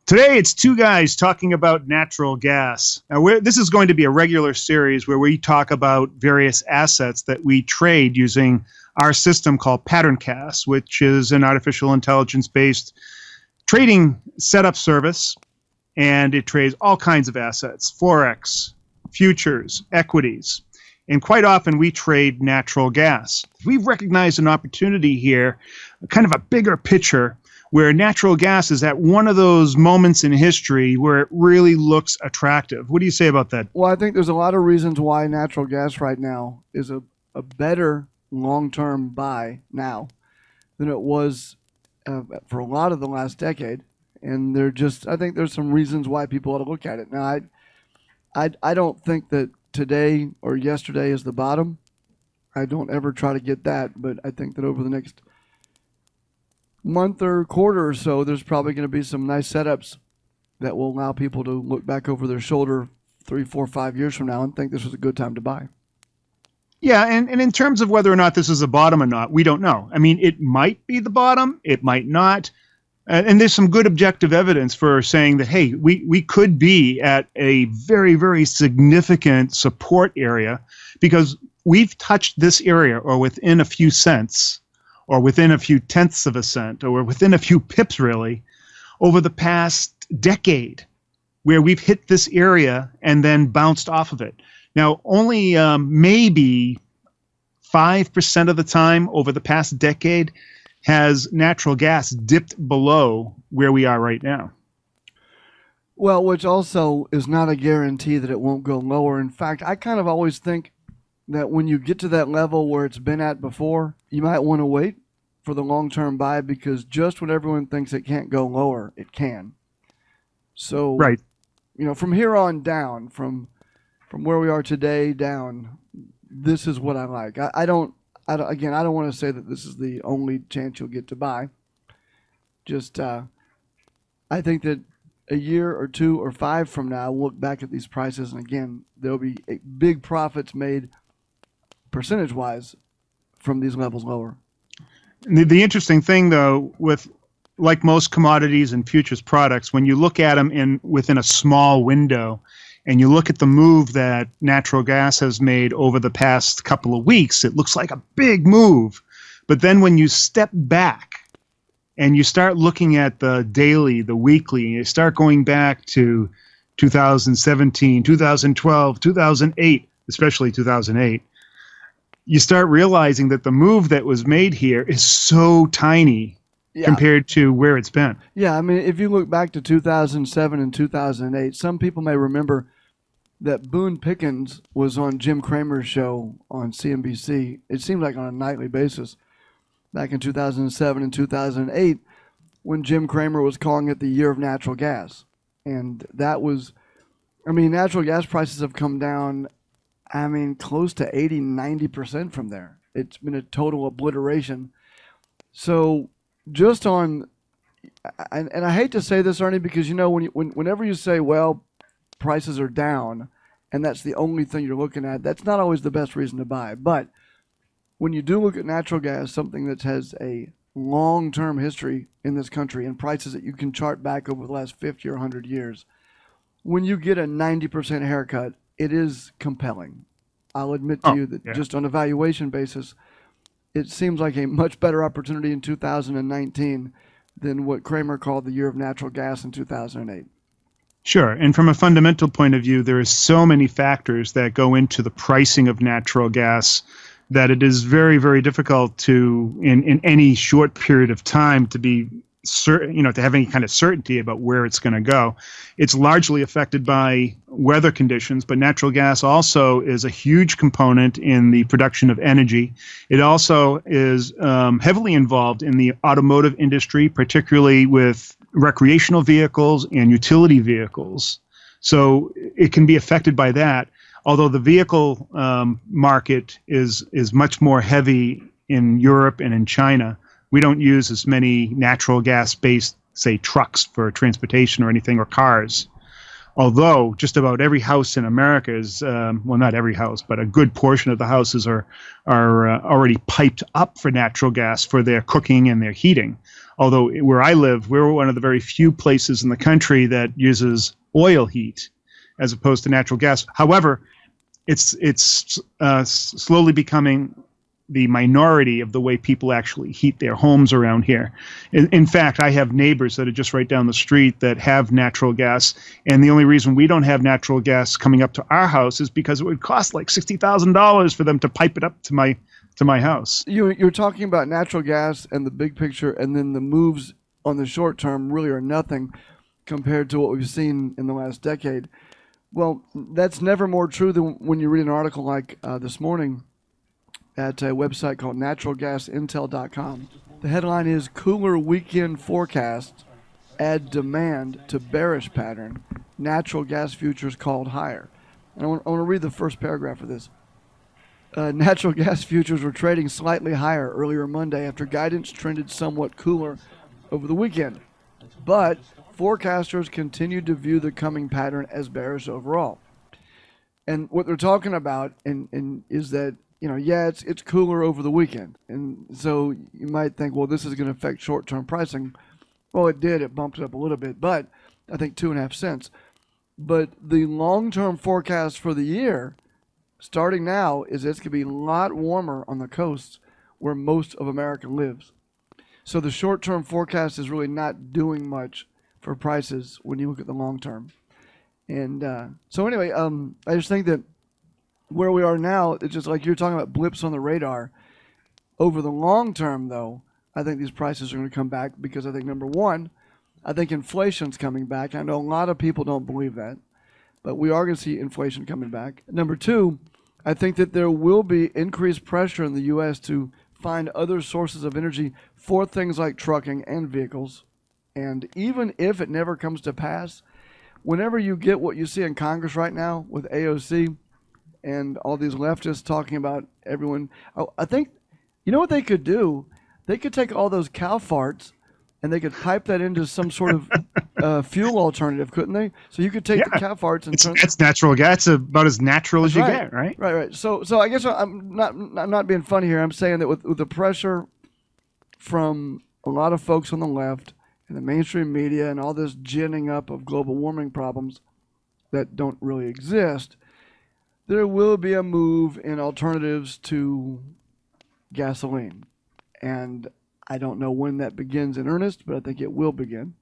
Today, it's two guys talking about natural gas. Now, this is going to be a regular series where we talk about various assets that we trade using our system called PatternCast, which is an artificial intelligence-based trading setup service, and it trades all kinds of assets, forex, futures, equities, and quite often we trade natural gas. We've recognized an opportunity here, kind of a bigger picture, where natural gas is at one of those moments in history where it really looks attractive. What do you say about that? Well, I think there's a lot of reasons why natural gas right now is a better long-term buy now than it was for a lot of the last decade. And I think there's some reasons why people ought to look at it. Now, I don't think that today or yesterday is the bottom. I don't ever try to get that, but I think that over the next month or quarter or so, there's probably going to be some nice setups that will allow people to look back over their shoulder 3, 4, 5 years from now and think this was a good time to buy. Yeah, and in terms of whether or not this is a bottom or not, we don't know. I mean, it might be the bottom, it might not. And there's some good objective evidence for saying that, hey, we could be at a very, very significant support area because we've touched this area or within a few cents or within a few tenths of a cent, or within a few pips, really, over the past decade, where we've hit this area and then bounced off of it. Now, only maybe 5% of the time over the past decade has natural gas dipped below where we are right now. Well, which also is not a guarantee that it won't go lower. In fact, I kind of always think that when you get to that level where it's been at before, you might want to wait for the long-term buy because just when everyone thinks it can't go lower, it can. So, right, from here on down, from where we are today down, this is what I like. I don't want to say that this is the only chance you'll get to buy. Just, I think that a year or 2 or 5 from now, we'll look back at these prices, and again, there'll be big profits made percentage-wise from these levels lower. The interesting thing, though, with like most commodities and futures products, when you look at them within a small window, and you look at the move that natural gas has made over the past couple of weeks, it looks like a big move. But then when you step back and you start looking at the daily, the weekly, and you start going back to 2017, 2012, 2008, especially 2008, you start realizing that the move that was made here is so tiny compared to where it's been. Yeah, I mean, if you look back to 2007 and 2008, some people may remember that Boone Pickens was on Jim Cramer's show on CNBC. It seemed like on a nightly basis back in 2007 and 2008 when Jim Cramer was calling it the year of natural gas. And that was, natural gas prices have come down, close to 80, 90% from there. It's been a total obliteration. So just on, and I hate to say this, Ernie, because whenever you say, well, prices are down, and that's the only thing you're looking at, that's not always the best reason to buy. But when you do look at natural gas, something that has a long-term history in this country and prices that you can chart back over the last 50 or 100 years, when you get a 90% haircut, it is compelling. I'll admit to you that just on a valuation basis, it seems like a much better opportunity in 2019 than what Cramer called the year of natural gas in 2008. Sure. And from a fundamental point of view, there are so many factors that go into the pricing of natural gas that it is very, very difficult to, in any short period of time, to be certain, to have any kind of certainty about where it's going to go. It's largely affected by weather conditions, but natural gas also is a huge component in the production of energy. It also is heavily involved in the automotive industry, particularly with recreational vehicles and utility vehicles. So it can be affected by that. Although the vehicle market is much more heavy in Europe and in China, we don't use as many natural gas-based, say, trucks for transportation or anything, or cars. although just about every house in America is, well, not every house, but a good portion of the houses are already piped up for natural gas for their cooking and their heating. Although where I live, we're one of the very few places in the country that uses oil heat as opposed to natural gas. However, it's slowly becoming the minority of the way people actually heat their homes around here. In fact, I have neighbors that are just right down the street that have natural gas, and the only reason we don't have natural gas coming up to our house is because it would cost like $60,000 for them to pipe it up to my house. You're talking about natural gas and the big picture, and then the moves on the short term really are nothing compared to what we've seen in the last decade. Well, that's never more true than when you read an article like this morning at a website called naturalgasintel.com. The headline is "Cooler Weekend Forecast Add Demand to Bearish Pattern. Natural Gas Futures Called Higher." And I want to read the first paragraph of this. Natural gas futures were trading slightly higher earlier Monday after guidance trended somewhat cooler over the weekend. But forecasters continued to view the coming pattern as bearish overall. And what they're talking about is that, it's cooler over the weekend. And so you might think, well, this is going to affect short-term pricing. Well, it did. It bumped it up a little bit, but I think 2.5 cents. But the long-term forecast for the year, starting now, is it's going to be a lot warmer on the coasts where most of America lives. So the short-term forecast is really not doing much for prices when you look at the long term. And so anyway, I just think that where we are now, it's just like you're talking about blips on the radar. Over the long term, though, I think these prices are going to come back because I think, number one, I think inflation's coming back. I know a lot of people don't believe that, but we are going to see inflation coming back. Number two, I think that there will be increased pressure in the U.S. to find other sources of energy for things like trucking and vehicles. And even if it never comes to pass, whenever you get what you see in Congress right now with AOC and all these leftists talking about everyone, I think, you know what they could do? They could take all those cow farts and they could pipe that into some sort of fuel alternative, couldn't they? So you could take the cow farts and turn. It's natural gas. It's about as natural as you get, right? Right. So I guess I'm not being funny here. I'm saying that with the pressure from a lot of folks on the left and the mainstream media and all this ginning up of global warming problems that don't really exist, there will be a move in alternatives to gasoline. And I don't know when that begins in earnest, but I think it will begin.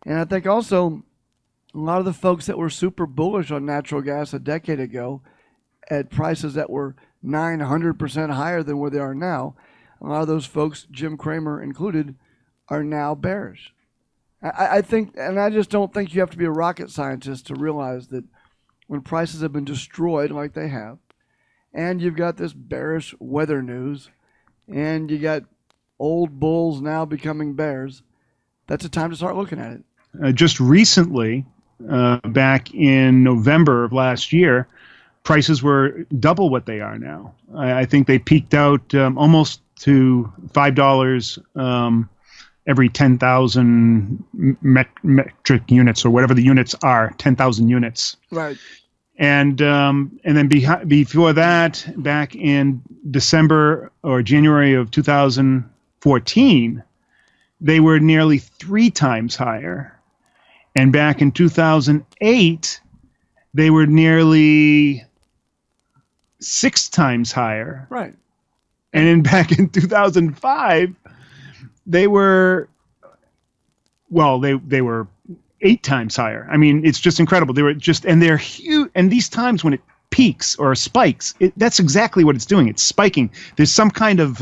And I think also a lot of the folks that were super bullish on natural gas a decade ago at prices that were 900% higher than where they are now, a lot of those folks, Jim Cramer included, are now bearish. I think, and I just don't think you have to be a rocket scientist to realize that when prices have been destroyed like they have, and you've got this bearish weather news, and you got old bulls now becoming bears, that's a time to start looking at it. Just recently, back in November of last year, prices were double what they are now. I think they peaked out almost to $5 every 10,000 metric units, or whatever the units are, 10,000 units. Right. And then before that, back in December or January of 2014, they were nearly 3 times higher. And back in 2008, they were nearly 6 times higher. Right. And then back in 2005, they were, well, they were 8 times higher. I mean, it's just incredible. They were just, and they're huge. And these times when it peaks or spikes, that's exactly what it's doing. It's spiking. There's some kind of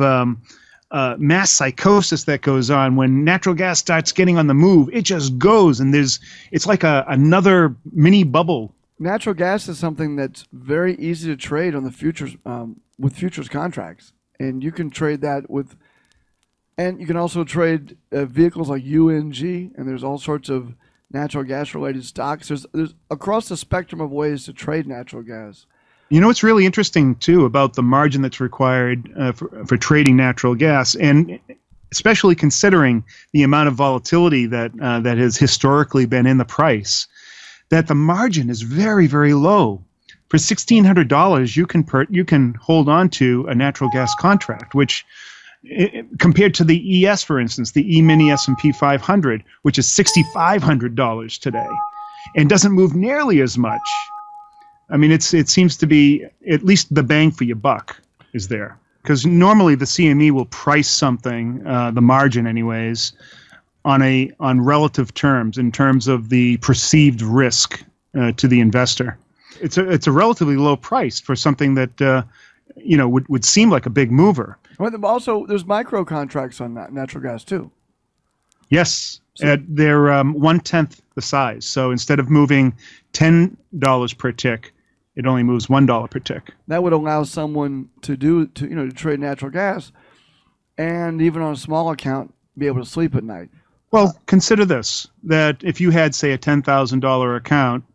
mass psychosis that goes on when natural gas starts getting on the move. It just goes, and it's like another mini bubble. Natural gas is something that's very easy to trade on the futures with futures contracts, and you can trade that with. And you can also trade vehicles like UNG, and there's all sorts of natural gas-related stocks. There's across the spectrum of ways to trade natural gas. You know what's really interesting, too, about the margin that's required for trading natural gas, and especially considering the amount of volatility that has historically been in the price, that the margin is very, very low. For $1,600, you can hold on to a natural gas contract, which compared to the ES, for instance, the E-mini S&P 500, which is $6,500 today, and doesn't move nearly as much. I mean, it seems to be at least the bang for your buck is there. Because normally the CME will price something, the margin anyways, on relative terms, in terms of the perceived risk to the investor. It's a relatively low price for something that would seem like a big mover. Well, also, there's micro contracts on that natural gas too. Yes, they're 1/10 the size. So instead of moving $10 per tick, it only moves $1 per tick. That would allow someone to trade natural gas, and even on a small account, be able to sleep at night. Well, consider this: that if you had, say, a $10,000 account,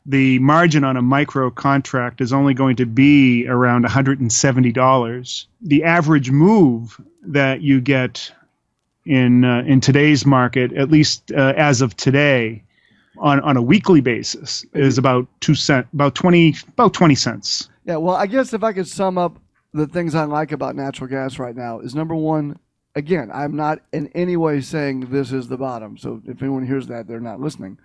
the margin on a micro contract is only going to be around $170. The average move that you get in today's market, at least as of today, on a weekly basis, is about 2 cents, about 20 cents. Yeah, well, I guess if I could sum up the things I like about natural gas right now is, number one, again, I'm not in any way saying this is the bottom. So if anyone hears that, they're not listening.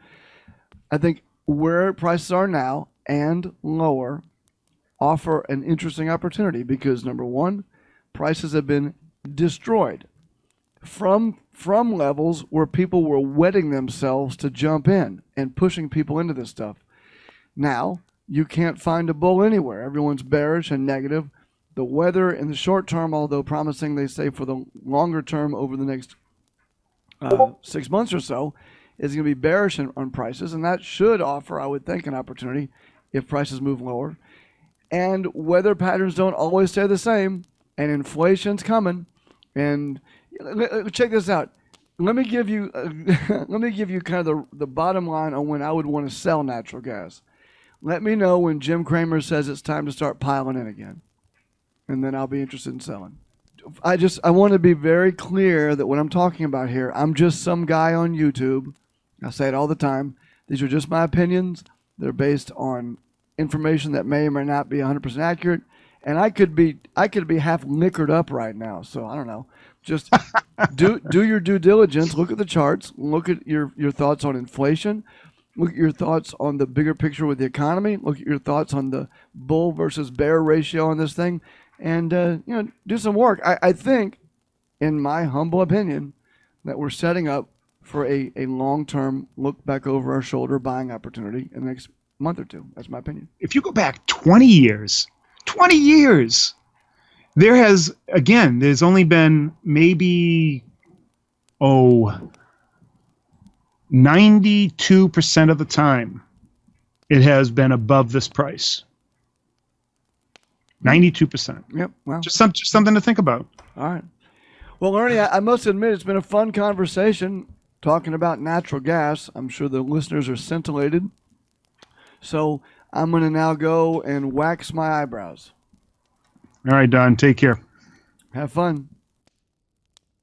I think where prices are now and lower offer an interesting opportunity because, number one, prices have been destroyed from levels where people were wetting themselves to jump in and pushing people into this stuff. Now, you can't find a bull anywhere. Everyone's bearish and negative. The weather in the short term, although promising, they say for the longer term over the next 6 months or so, is going to be bearish on prices, and that should offer, I would think, an opportunity if prices move lower. And weather patterns don't always stay the same, and inflation's coming. And check this out. Let me give you kind of the bottom line on when I would want to sell natural gas. Let me know when Jim Cramer says it's time to start piling in again, and then I'll be interested in selling. I want to be very clear that what I'm talking about here, I'm just some guy on YouTube. I say it all the time. These are just my opinions. They're based on information that may or may not be 100% accurate. And I could be half liquored up right now. So I don't know. Just do your due diligence. Look at the charts. Look at your thoughts on inflation. Look at your thoughts on the bigger picture with the economy. Look at your thoughts on the bull versus bear ratio on this thing. And do some work. I think, in my humble opinion, that we're setting up for a long-term look back over our shoulder buying opportunity in the next month or two. That's my opinion. If you go back 20 years, there's only been maybe 92% of the time it has been above this price. 92%. Yep. Well, just something to think about. All right. Well, Ernie, I must admit it's been a fun conversation talking about natural gas. I'm sure the listeners are scintillated. So I'm going to now go and wax my eyebrows. All right, Don. Take care. Have fun.